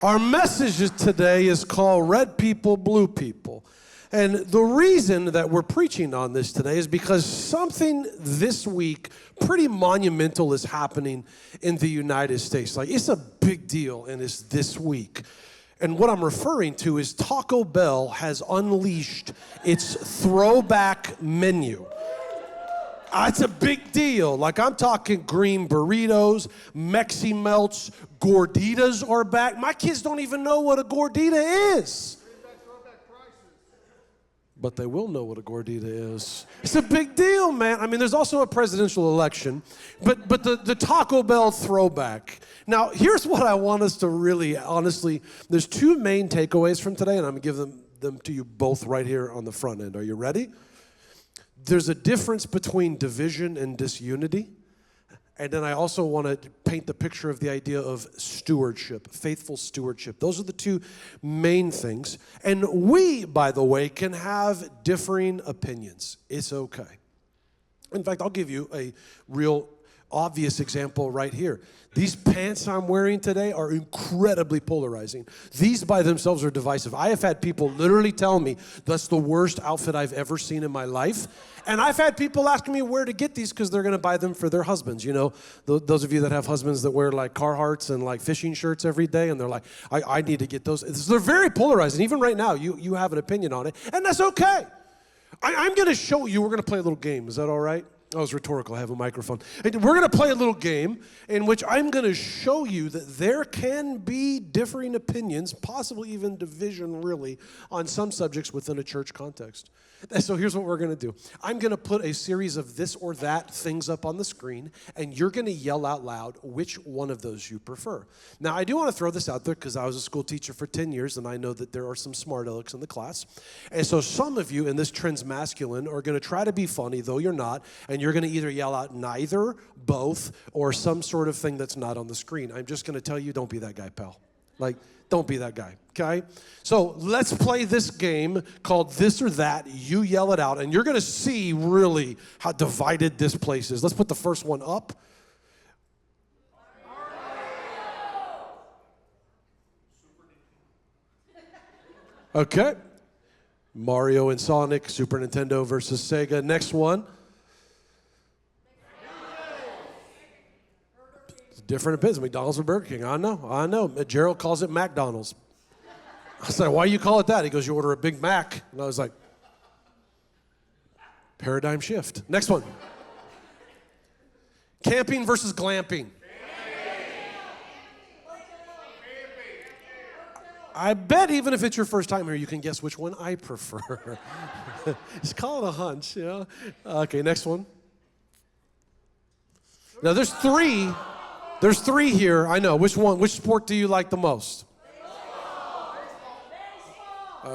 Our message today is called Red People, Blue People. And the reason that we're preaching on this today is because something this week pretty monumental is happening in the United States. Like, it's a big deal, and it's this week. And what I'm referring to is Taco Bell has unleashed its throwback menu. It's a big deal. Like, I'm talking green burritos, Mexi Melts, gorditas are back. My kids don't even know what a gordita is. But they will know what a gordita is. It's a big deal, man. I mean, there's also a presidential election, but the Taco Bell throwback. Now, here's what I want us to really, honestly, there's two main takeaways from today, and I'm going to give them to you both right here on the front end. Are you ready? There's a difference between division and disunity. And then I also want to paint the picture of the idea of stewardship, faithful stewardship. Those are the two main things. And we, by the way, can have differing opinions. It's okay. In fact, I'll give you a real obvious example right here. These pants I'm wearing today are incredibly polarizing. These by themselves are divisive. I have had people literally tell me that's the worst outfit I've ever seen in my life. And I've had people asking me where to get these because they're going to buy them for their husbands. You know, those of you that have husbands that wear like Carhartts and like fishing shirts every day, and they're like, I need to get those. They're very polarizing. Even right now, you have an opinion on it, and that's okay. I'm going to show you. We're going to play a little game. Is that all right? Oh, it's rhetorical. I have a microphone. We're going to play a little game in which I'm going to show you that there can be differing opinions, possibly even division, really, on some subjects within a church context. And so here's what we're going to do. I'm going to put a series of this or that things up on the screen, and you're going to yell out loud which one of those you prefer. Now, I do want to throw this out there because I was a school teacher for 10 years, and I know that there are some smart alecks in the class. And so some of you in this trends masculine are going to try to be funny, though you're not, and you're going to either yell out neither, both, or some sort of thing that's not on the screen. I'm just going to tell you, don't be that guy, pal. Like, don't be that guy, okay? So let's play this game called This or That. You yell it out, and you're going to see really how divided this place is. Let's put the first one up. Okay. Mario and Sonic, Super Nintendo versus Sega. Next one. Different opinions, McDonald's or Burger King. I know. Gerald calls it McDonald's. I was like, why do you call it that? He goes, you order a Big Mac. And I was like, paradigm shift. Next one. Camping versus glamping. I bet even if it's your first time here, you can guess which one I prefer. Just call it a hunch, you know? Okay, next one. Now, there's three here. I know. Which one? Which sport do you like the most? Baseball.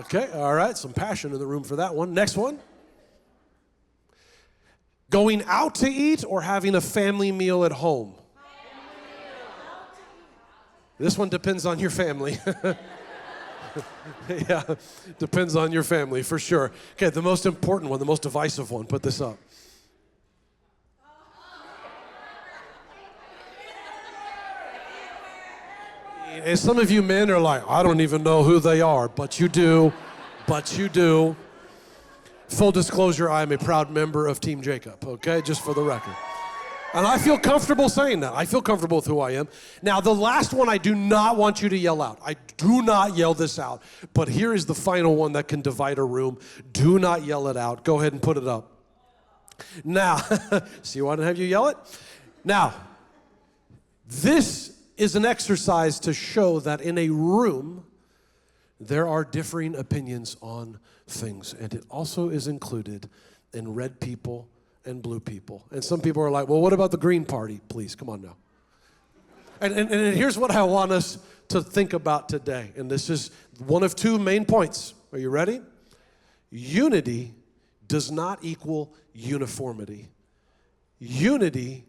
Okay, all right. Some passion in the room for that one. Next one. Going out to eat or having a family meal at home? This one depends on your family. Yeah, depends on your family for sure. Okay, the most important one, the most divisive one. Put this up. And some of you men are like, I don't even know who they are, but you do. Full disclosure, I am a proud member of Team Jacob, okay, just for the record. And I feel comfortable saying that. I feel comfortable with who I am. Now, the last one I do not want you to yell out. I do not yell this out. But here is the final one that can divide a room. Do not yell it out. Go ahead and put it up. Now, see why I didn't have you yell it? Now, this is an exercise to show that in a room, there are differing opinions on things. And it also is included in red people and blue people. And some people are like, well, what about the green party? Please, come on now. And here's what I want us to think about today. And this is one of two main points. Are you ready? Unity does not equal uniformity. Unity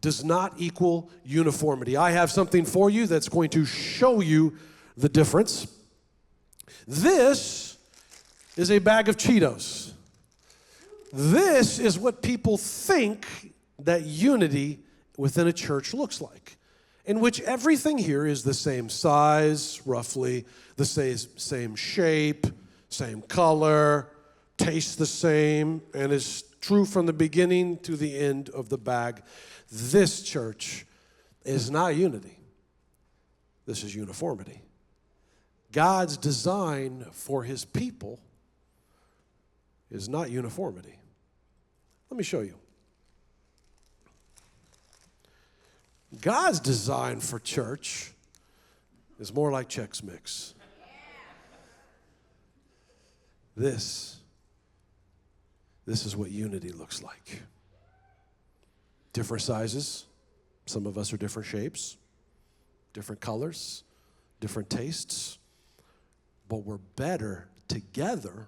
does not equal uniformity. I have something for you that's going to show you the difference. This is a bag of Cheetos. This is what people think that unity within a church looks like. in which everything here is the same size, roughly, the same shape, same color, tastes the same, and is true from the beginning to the end of the bag. This church is not unity. This is uniformity. God's design for his people is not uniformity. Let me show you. God's design for church is more like Chex Mix. This is what unity looks like. Different sizes. Some of us are different shapes, different colors, different tastes. But we're better together,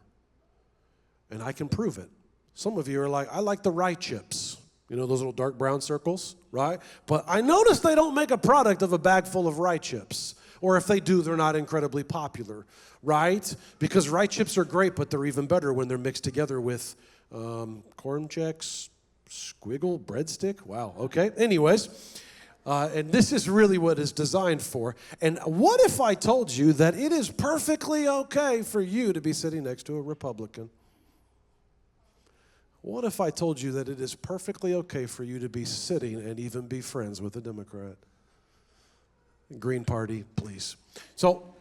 and I can prove it. Some of you are like, I like the rye chips. You know those little dark brown circles, right? But I noticed they don't make a product of a bag full of rye chips. Or if they do, they're not incredibly popular, right? Because rye chips are great, but they're even better when they're mixed together with corn checks, squiggle, breadstick. Wow, okay. Anyways, and this is really what it's designed for. And what if I told you that it is perfectly okay for you to be sitting next to a Republican? What if I told you that it is perfectly okay for you to be sitting and even be friends with a Democrat? Green Party, please. So,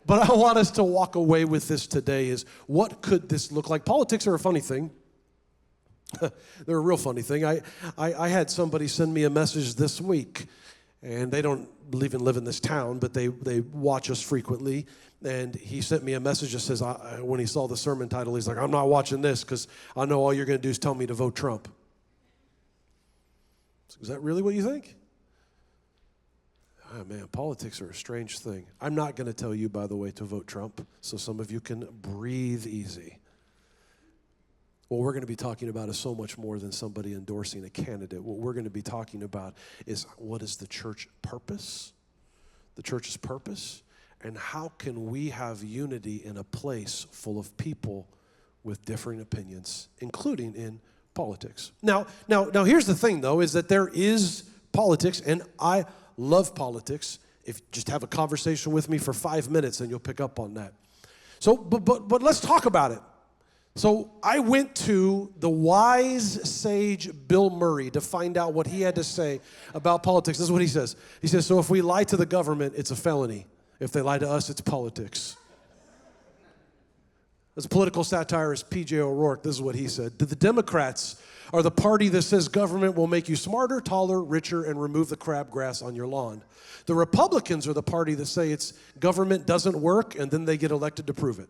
but I want us to walk away with this today is, what could this look like? Politics are a funny thing. They're a real funny thing. I had somebody send me a message this week, and they don't even live in this town, but they watch us frequently. And he sent me a message that says, when he saw the sermon title, he's like, I'm not watching this because I know all you're going to do is tell me to vote Trump. Is that really what you think? Oh, man, politics are a strange thing. I'm not going to tell you, by the way, to vote Trump, so some of you can breathe easy. What we're going to be talking about is so much more than somebody endorsing a candidate. What we're going to be talking about is, what is the church purpose? The church's purpose? And how can we have unity in a place full of people with differing opinions, including in politics? Now, here's the thing, though, is that there is politics, and I love politics. If you just have a conversation with me for 5 minutes, and you'll pick up on that. So, but let's talk about it. So I went to the wise sage Bill Murray to find out what he had to say about politics. This is what he says. He says, so if we lie to the government, it's a felony. If they lie to us, it's politics. As political satirist P.J. O'Rourke, this is what he said. The Democrats are the party that says government will make you smarter, taller, richer, and remove the crabgrass on your lawn. The Republicans are the party that say it's government doesn't work, and then they get elected to prove it.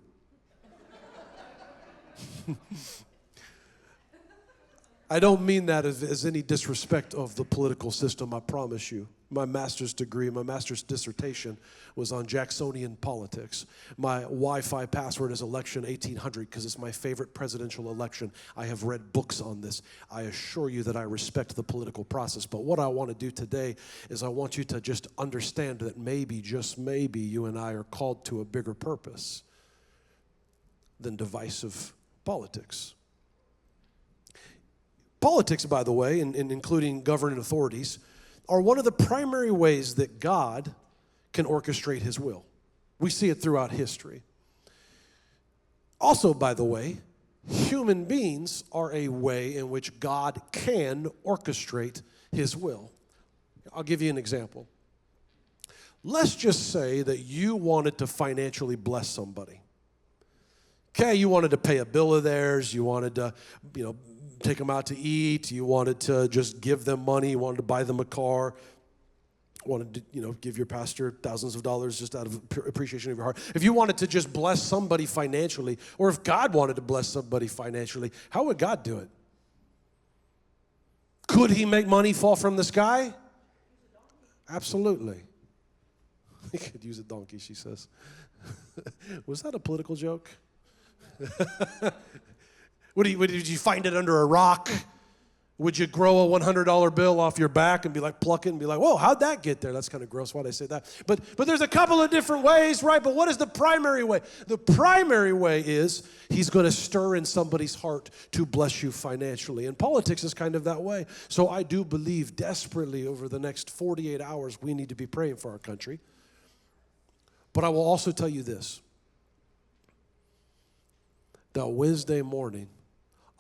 I don't mean that as any disrespect of the political system, I promise you. My master's degree, my master's dissertation was on Jacksonian politics. My Wi-Fi password is election 1800 because it's my favorite presidential election. I have read books on this. I assure you that I respect the political process. But what I want to do today is I want you to just understand that maybe, just maybe, you and I are called to a bigger purpose than divisive politics. Politics, by the way, and including governing authorities, are one of the primary ways that God can orchestrate his will. We see it throughout history. Also, by the way, human beings are a way in which God can orchestrate his will. I'll give you an example. Let's just say that you wanted to financially bless somebody. Okay, you wanted to pay a bill of theirs, you wanted to, take them out to eat, you wanted to just give them money, you wanted to buy them a car, wanted to, give your pastor thousands of dollars just out of appreciation of your heart. If you wanted to just bless somebody financially, or if God wanted to bless somebody financially, how would God do it? Could he make money fall from the sky? Absolutely. He could use a donkey, she says. Was that a political joke? Did you find it under a rock? Would you grow a $100 bill off your back and be like, pluck it and be like, whoa, how'd that get there? That's kind of gross. Why'd I say that? But there's a couple of different ways, right? But what is the primary way? The primary way is he's going to stir in somebody's heart to bless you financially. And politics is kind of that way. So I do believe desperately over the next 48 hours, we need to be praying for our country. But I will also tell you this, that Wednesday morning,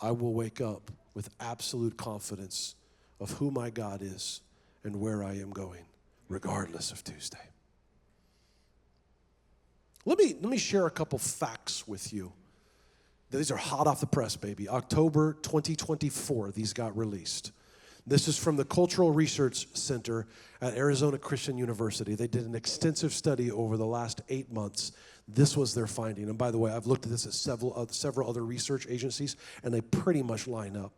I will wake up with absolute confidence of who my God is and where I am going, regardless of Tuesday. Let me share a couple facts with you. These are hot off the press, baby. October 2024, these got released. This is from the Cultural Research Center at Arizona Christian University. They did an extensive study over the last 8 months. This was their finding. And by the way, I've looked at this at several other research agencies, and they pretty much line up.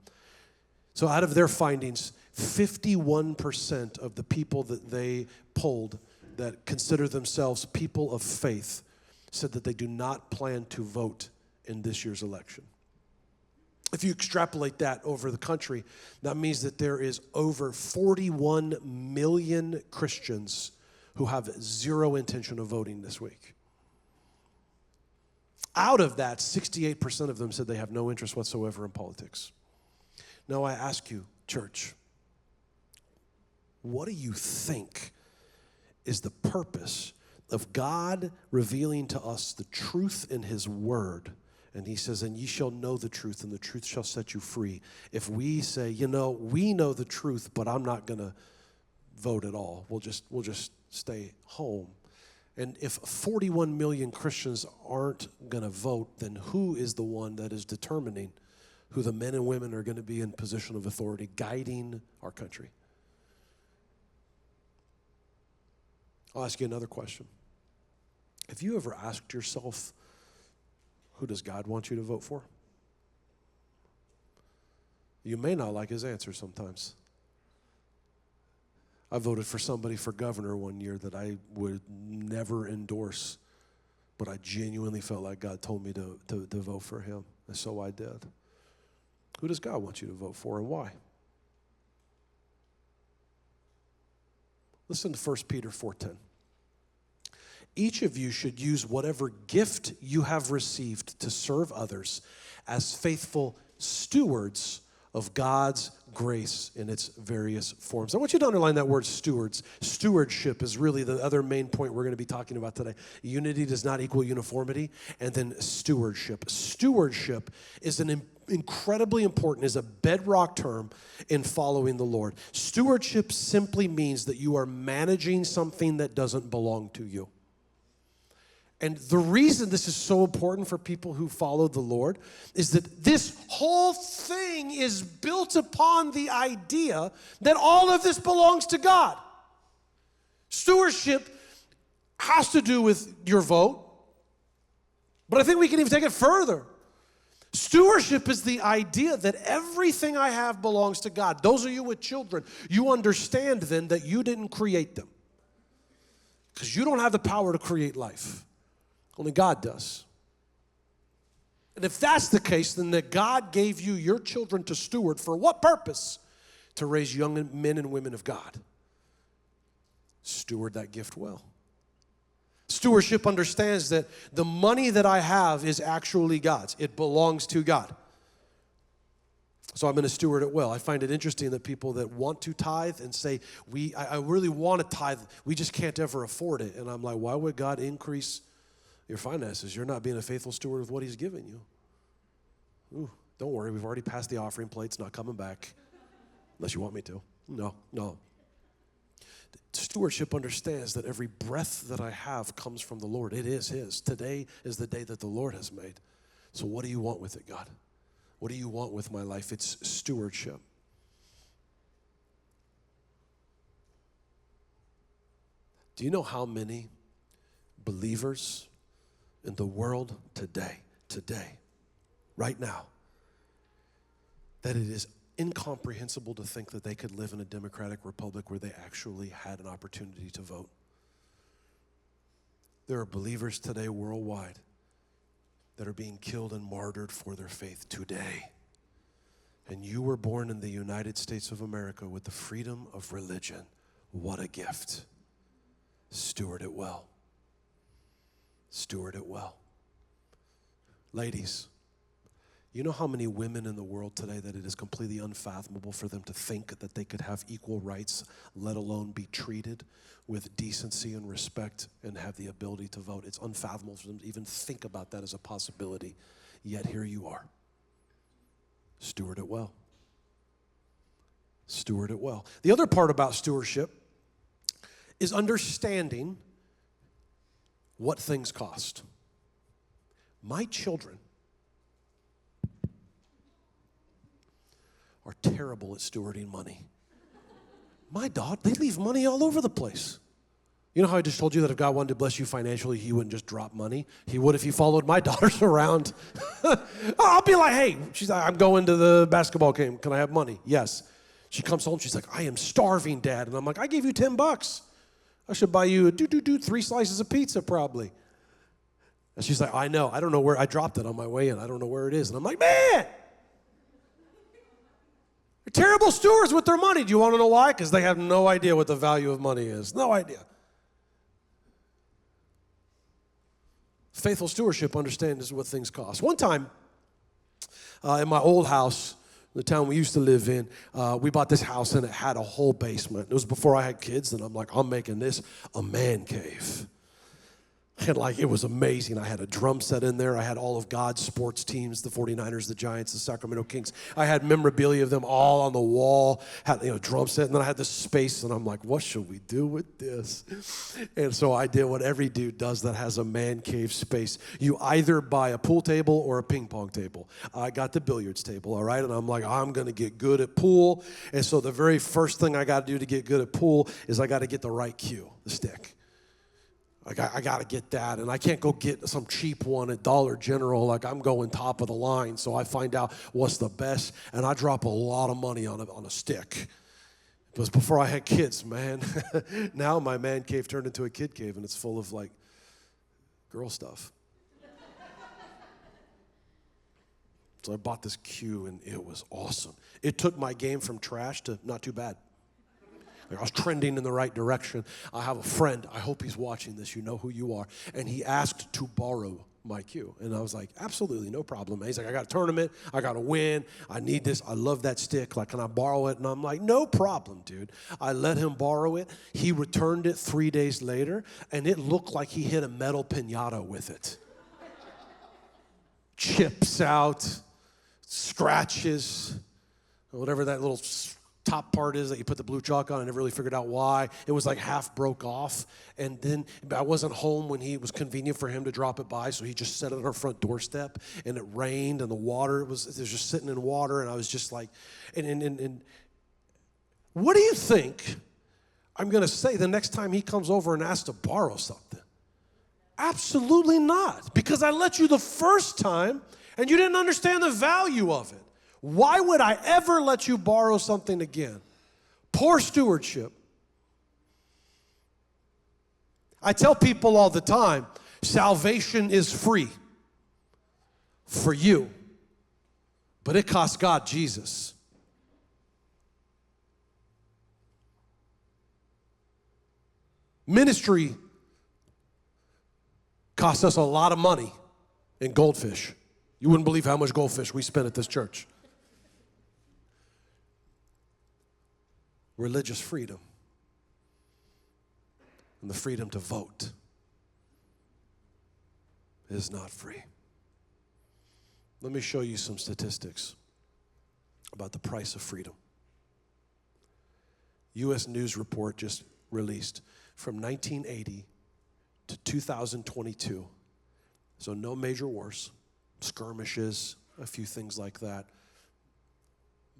So out of their findings, 51% of the people that they polled that consider themselves people of faith said that they do not plan to vote in this year's election. If you extrapolate that over the country, that means that there is over 41 million Christians who have zero intention of voting this week. Out of that, 68% of them said they have no interest whatsoever in politics. Now I ask you, church, what do you think is the purpose of God revealing to us the truth in his word? And he says, and ye shall know the truth, and the truth shall set you free. If we say, we know the truth, but I'm not going to vote at all. We'll just stay home. And if 41 million Christians aren't going to vote, then who is the one that is determining who the men and women are going to be in position of authority guiding our country? I'll ask you another question. Have you ever asked yourself, who does God want you to vote for? You may not like his answer sometimes. I voted for somebody for governor one year that I would never endorse, but I genuinely felt like God told me to vote for him, and so I did. Who does God want you to vote for, and why? Listen to 1 Peter 4:10. Each of you should use whatever gift you have received to serve others as faithful stewards of God's grace in its various forms. I want you to underline that word stewards. Stewardship is really the other main point we're going to be talking about today. Unity does not equal uniformity, and then stewardship. Stewardship is an incredibly important, is a bedrock term in following the Lord. Stewardship simply means that you are managing something that doesn't belong to you. And the reason this is so important for people who follow the Lord is that this whole thing is built upon the idea that all of this belongs to God. Stewardship has to do with your vote, but I think we can even take it further. Stewardship is the idea that everything I have belongs to God. Those of you with children, you understand then that you didn't create them, because you don't have the power to create life. Only God does. And if that's the case, then that God gave you your children to steward for what purpose? To raise young men and women of God. Steward that gift well. Stewardship understands that the money that I have is actually God's. It belongs to God. So I'm going to steward it well. I find it interesting that people that want to tithe and say, I really want to tithe, we just can't ever afford it. And I'm like, why would God increase your finances? You're not being a faithful steward of what he's given you. Ooh, don't worry, we've already passed the offering plate. It's not coming back unless you want me to. No. Stewardship understands that every breath that I have comes from the Lord. It is his. Today is the day that the Lord has made. So what do you want with it, God? What do you want with my life? It's stewardship. Do you know how many believers in the world today, right now, that it is incomprehensible to think that they could live in a democratic republic where they actually had an opportunity to vote? There are believers today worldwide that are being killed and martyred for their faith today. And you were born in the United States of America with the freedom of religion. What a gift. Steward it well. Steward it well. Ladies, you know how many women in the world today that it is completely unfathomable for them to think that they could have equal rights, let alone be treated with decency and respect and have the ability to vote? It's unfathomable for them to even think about that as a possibility. Yet here you are. Steward it well. Steward it well. The other part about stewardship is understanding what things cost. My children are terrible at stewarding money. My daughter, they leave money all over the place. You know how I just told you that if God wanted to bless you financially, he wouldn't just drop money? He would if he followed my daughters around. I'll be like, hey, she's like, I'm going to the basketball game. Can I have money? Yes. She comes home, she's like, I am starving, Dad. And I'm like, I gave you $10. I should buy you 3 slices of pizza probably. And she's like, I know. I don't know where. I dropped it on my way in. I don't know where it is. And I'm like, man, they're terrible stewards with their money. Do you want to know why? Because they have no idea what the value of money is. No idea. Faithful stewardship understands what things cost. One time, in my old house, the town we used to live in, we bought this house and it had a whole basement. It was before I had kids, and I'm like, I'm making this a man cave. And like, it was amazing. I had a drum set in there. I had all of God's sports teams, the 49ers, the Giants, the Sacramento Kings. I had memorabilia of them all on the wall, had, drum set. And then I had this space, and I'm like, what should we do with this? And so I did what every dude does that has a man cave space. You either buy a pool table or a ping pong table. I got the billiards table, all right? And I'm like, I'm going to get good at pool. And so the very first thing I got to do to get good at pool is I got to get the right cue, the stick. I got to get that, and I can't go get some cheap one at Dollar General. Like, I'm going top of the line, so I find out what's the best, and I drop a lot of money on a stick. It was before I had kids, man. Now my man cave turned into a kid cave, and it's full of, like, girl stuff. So I bought this cue, and it was awesome. It took my game from trash to not too bad. I was trending in the right direction. I have a friend. I hope he's watching this. You know who you are. And he asked to borrow my cue. And I was like, absolutely, no problem. And he's like, I got a tournament. I got to win. I need this. I love that stick. Like, can I borrow it? And I'm like, no problem, dude. I let him borrow it. He returned it 3 days later, and it looked like he hit a metal piñata with it. Chips out, scratches, whatever that little top part is that you put the blue chalk on. I never really figured out why. It was like half broke off. And then I wasn't home when it was convenient for him to drop it by, so he just set it on our front doorstep, and it rained, and the water, it was just sitting in water, and I was just like, and what do you think I'm going to say the next time he comes over and asks to borrow something? Absolutely not, because I let you the first time, and you didn't understand the value of it. Why would I ever let you borrow something again? Poor stewardship. I tell people all the time, salvation is free for you, but it costs God Jesus. Ministry costs us a lot of money in goldfish. You wouldn't believe how much goldfish we spent at this church. Religious freedom and the freedom to vote is not free. Let me show you some statistics about the price of freedom. U.S. News report just released from 1980 to 2022. So no major wars, skirmishes, a few things like that,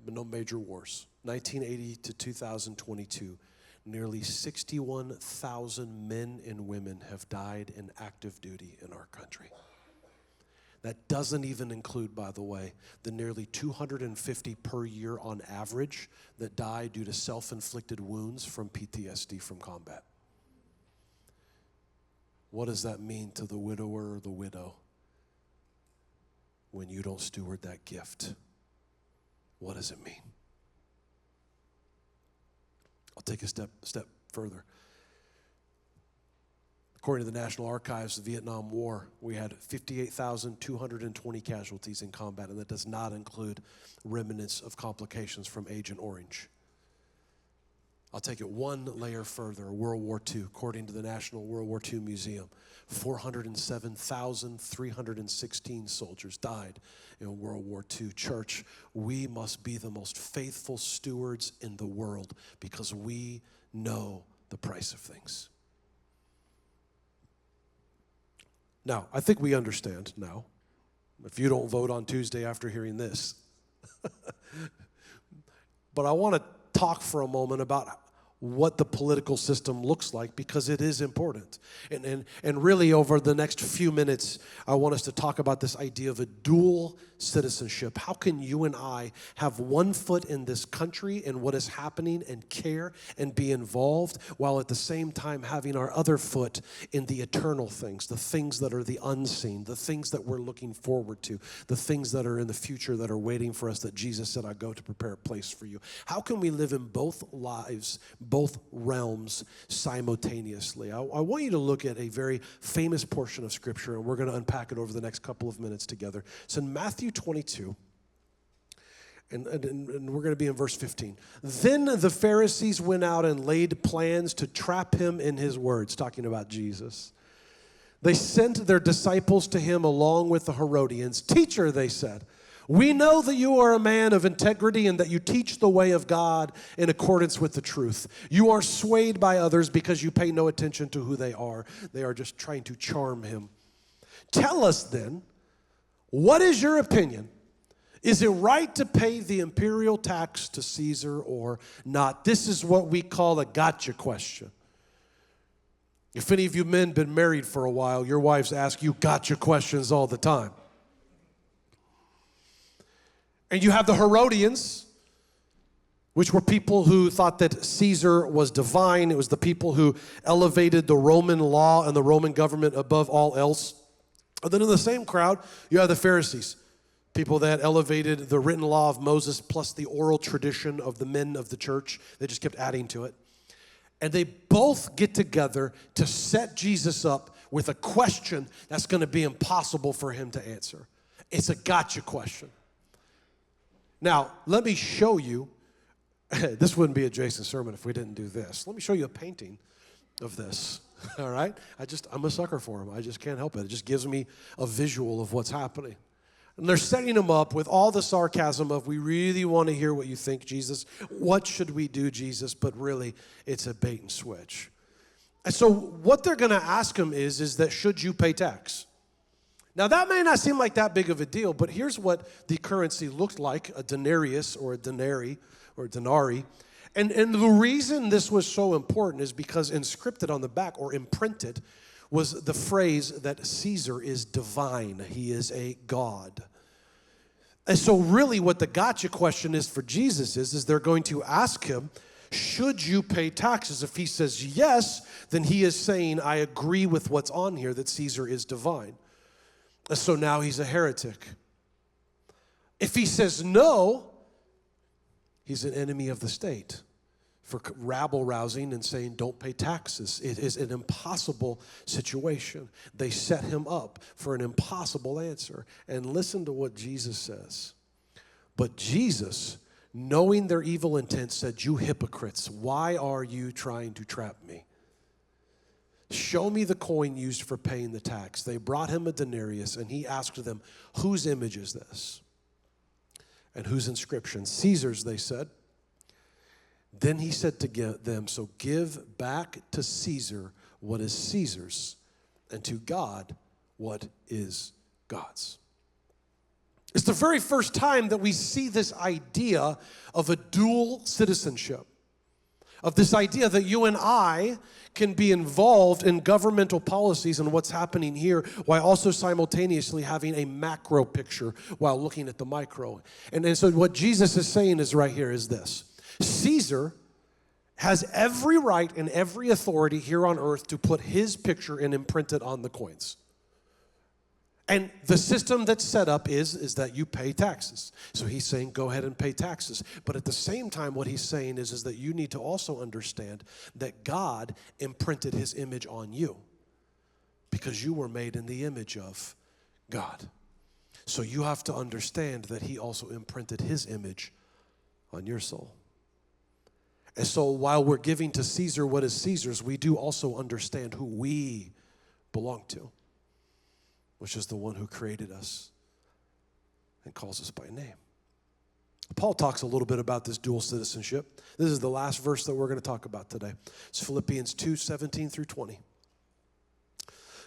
but no major wars. 1980 to 2022, nearly 61,000 men and women have died in active duty in our country. That doesn't even include, by the way, the nearly 250 per year on average that die due to self-inflicted wounds from PTSD from combat. What does that mean to the widower or the widow when you don't steward that gift? what does it mean? I'll take a step further. According to the National Archives, the Vietnam War, we had 58,220 casualties in combat, and that does not include remnants of complications from Agent Orange. I'll take it one layer further. World War II, according to the National World War II Museum, 407,316 soldiers died in World War II. Church, we must be the most faithful stewards in the world because we know the price of things. Now, I think we understand now, if you don't vote on Tuesday after hearing this. But I want to talk for a moment about what the political system looks like because it is important. And really over the next few minutes, I want us to talk about this idea of a dual citizenship. How can you and I have one foot in this country and what is happening and care and be involved while at the same time having our other foot in the eternal things, the things that are the unseen, the things that we're looking forward to, the things that are in the future that are waiting for us that Jesus said, I go to prepare a place for you. How can we live in both lives, both realms simultaneously? I want you to look at a very famous portion of Scripture, and we're going to unpack it over the next couple of minutes together. It's in Matthew 22, and we're going to be in verse 15. Then the Pharisees went out and laid plans to trap him in his words, talking about Jesus. They sent their disciples to him along with the Herodians. Teacher, they said, we know that you are a man of integrity and that you teach the way of God in accordance with the truth. You are swayed by others because you pay no attention to who they are. They are just trying to charm him. Tell us then, what is your opinion? Is it right to pay the imperial tax to Caesar or not? This is what we call a gotcha question. If any of you men been married for a while, your wives ask you gotcha questions all the time. And you have the Herodians, which were people who thought that Caesar was divine. It was the people who elevated the Roman law and the Roman government above all else. And then in the same crowd, you have the Pharisees, people that elevated the written law of Moses plus the oral tradition of the men of the church. They just kept adding to it. And they both get together to set Jesus up with a question that's going to be impossible for him to answer. It's a gotcha question. Now, let me show you, this wouldn't be a Jason sermon if we didn't do this. Let me show you a painting of this, all right? I'm a sucker for him. I just can't help it. It just gives me a visual of what's happening. And they're setting him up with all the sarcasm of, we really want to hear what you think, Jesus. What should we do, Jesus? But really, it's a bait and switch. And so what they're going to ask him is that should you pay tax? Now, that may not seem like that big of a deal, but here's what the currency looked like, a denarius or a denarii or a denarii. And the reason this was so important is because inscripted on the back or imprinted was the phrase that Caesar is divine. He is a god. And so really what the gotcha question is for Jesus is they're going to ask him, should you pay taxes? If he says yes, then he is saying, I agree with what's on here, that Caesar is divine. And so now he's a heretic. If he says no, he's an enemy of the state for rabble-rousing and saying don't pay taxes. It is an impossible situation. They set him up for an impossible answer. And listen to what Jesus says. But Jesus, knowing their evil intent, said, you hypocrites, why are you trying to trap me? Show me the coin used for paying the tax. They brought him a denarius, and he asked them, whose image is this? And whose inscription? Caesar's, they said. Then he said to them, so give back to Caesar what is Caesar's, and to God what is God's. It's the very first time that we see this idea of a dual citizenship, of this idea that you and I can be involved in governmental policies and what's happening here while also simultaneously having a macro picture while looking at the micro. And so what Jesus is saying is right here is this. Caesar has every right and every authority here on earth to put his picture and imprint it on the coins. And the system that's set up is that you pay taxes. So he's saying, go ahead and pay taxes. But at the same time, what he's saying is that you need to also understand that God imprinted his image on you because you were made in the image of God. So you have to understand that he also imprinted his image on your soul. And so while we're giving to Caesar what is Caesar's, we do also understand who we belong to, which is the one who created us and calls us by name. Paul talks a little bit about this dual citizenship. This is the last verse that we're going to talk about today. It's Philippians 2:17 through 20.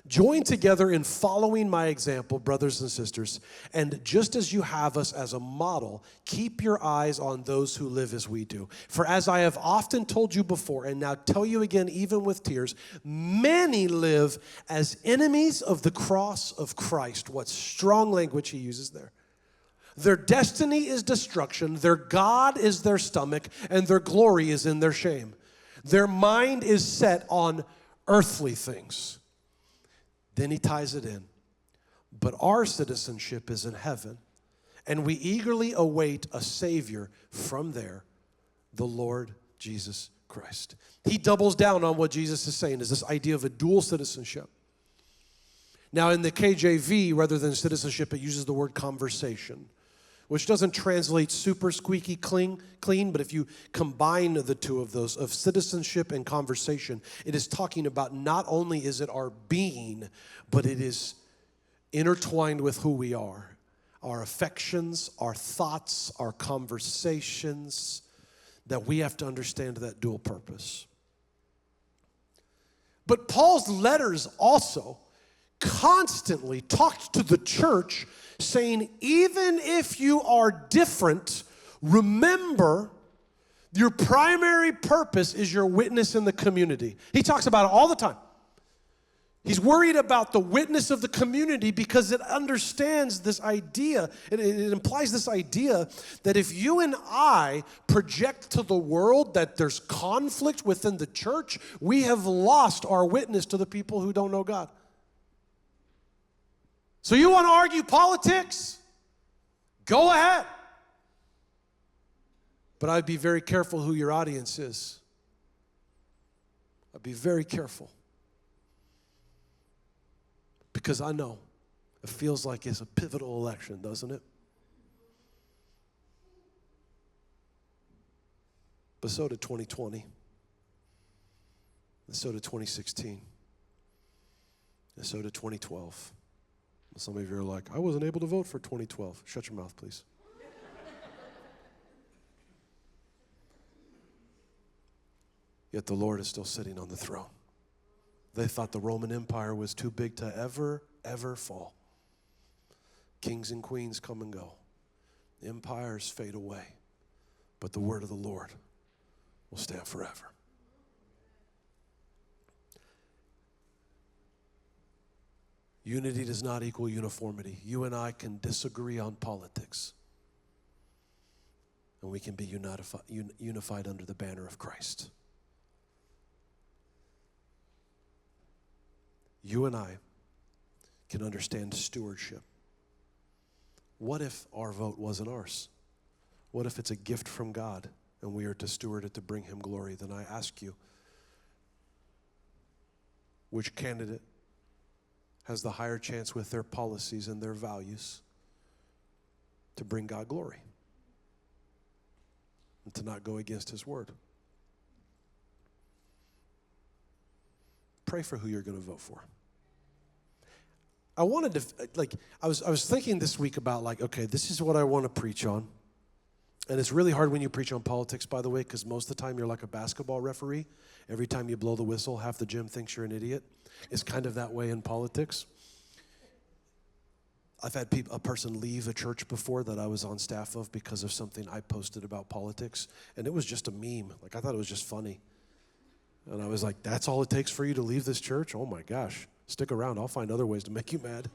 Join together in following my example, brothers and sisters, and just as you have us as a model, keep your eyes on those who live as we do. For as I have often told you before, and now tell you again even with tears, many live as enemies of the cross of Christ. What strong language he uses there. Their destiny is destruction, their God is their stomach, and their glory is in their shame. Their mind is set on earthly things. Then he ties it in. But our citizenship is in heaven, and we eagerly await a Savior from there, the Lord Jesus Christ. He doubles down on what Jesus is saying, is this idea of a dual citizenship. Now in the KJV, rather than citizenship, it uses the word conversation, which doesn't translate super squeaky clean, but if you combine the two of those, of citizenship and conversation, it is talking about not only is it our being, but it is intertwined with who we are. Our affections, our thoughts, our conversations, that we have to understand that dual purpose. But Paul's letters also constantly talked to the church saying, even if you are different, remember your primary purpose is your witness in the community. He talks about it all the time. He's worried about the witness of the community because it understands this idea, it implies this idea that if you and I project to the world that there's conflict within the church, we have lost our witness to the people who don't know God. So you want to argue politics? Go ahead. But I'd be very careful who your audience is. I'd be very careful. Because I know it feels like it's a pivotal election, doesn't it? But so did 2020. And so did 2016. And so did 2012. Some of you are like, I wasn't able to vote for 2012. Shut your mouth, please. Yet the Lord is still sitting on the throne. They thought the Roman Empire was too big to ever fall. Kings and queens come and go. Empires fade away. But the word of the Lord will stand forever. Unity does not equal uniformity. You and I can disagree on politics, and we can be unified under the banner of Christ. You and I can understand stewardship. What if our vote wasn't ours? What if it's a gift from God, and we are to steward it to bring him glory? Then I ask you, which candidate has the higher chance with their policies and their values to bring God glory and to not go against his word? Pray for who you're going to vote for. I wanted to, I was thinking this week about okay, this is what I want to preach on. And it's really hard when you preach on politics, by the way, because most of the time you're like a basketball referee. Every time you blow the whistle, half the gym thinks you're an idiot. It's kind of that way in politics. I've had a person leave a church before that I was on staff of because of something I posted about politics, and it was just a meme. I thought it was just funny. And I was like, that's all it takes for you to leave this church? Oh my gosh, stick around. I'll find other ways to make you mad.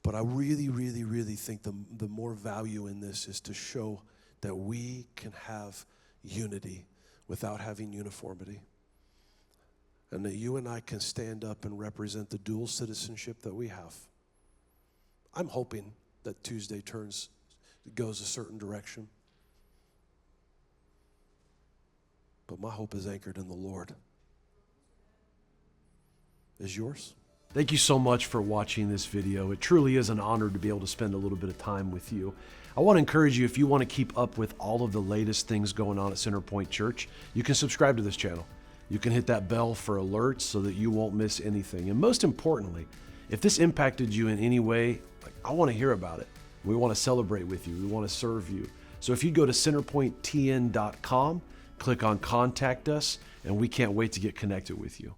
But I really, really, really think the more value in this is to show that we can have unity without having uniformity. and that you and I can stand up and represent the dual citizenship that we have. I'm hoping that Tuesday goes a certain direction. But my hope is anchored in the Lord. Is yours? Thank you so much for watching this video. It truly is an honor to be able to spend a little bit of time with you. I want to encourage you, if you want to keep up with all of the latest things going on at Centerpoint Church, you can subscribe to this channel. You can hit that bell for alerts so that you won't miss anything. And most importantly, if this impacted you in any way, I want to hear about it. We want to celebrate with you. We want to serve you. So if you go to centerpointtn.com, click on Contact Us, and we can't wait to get connected with you.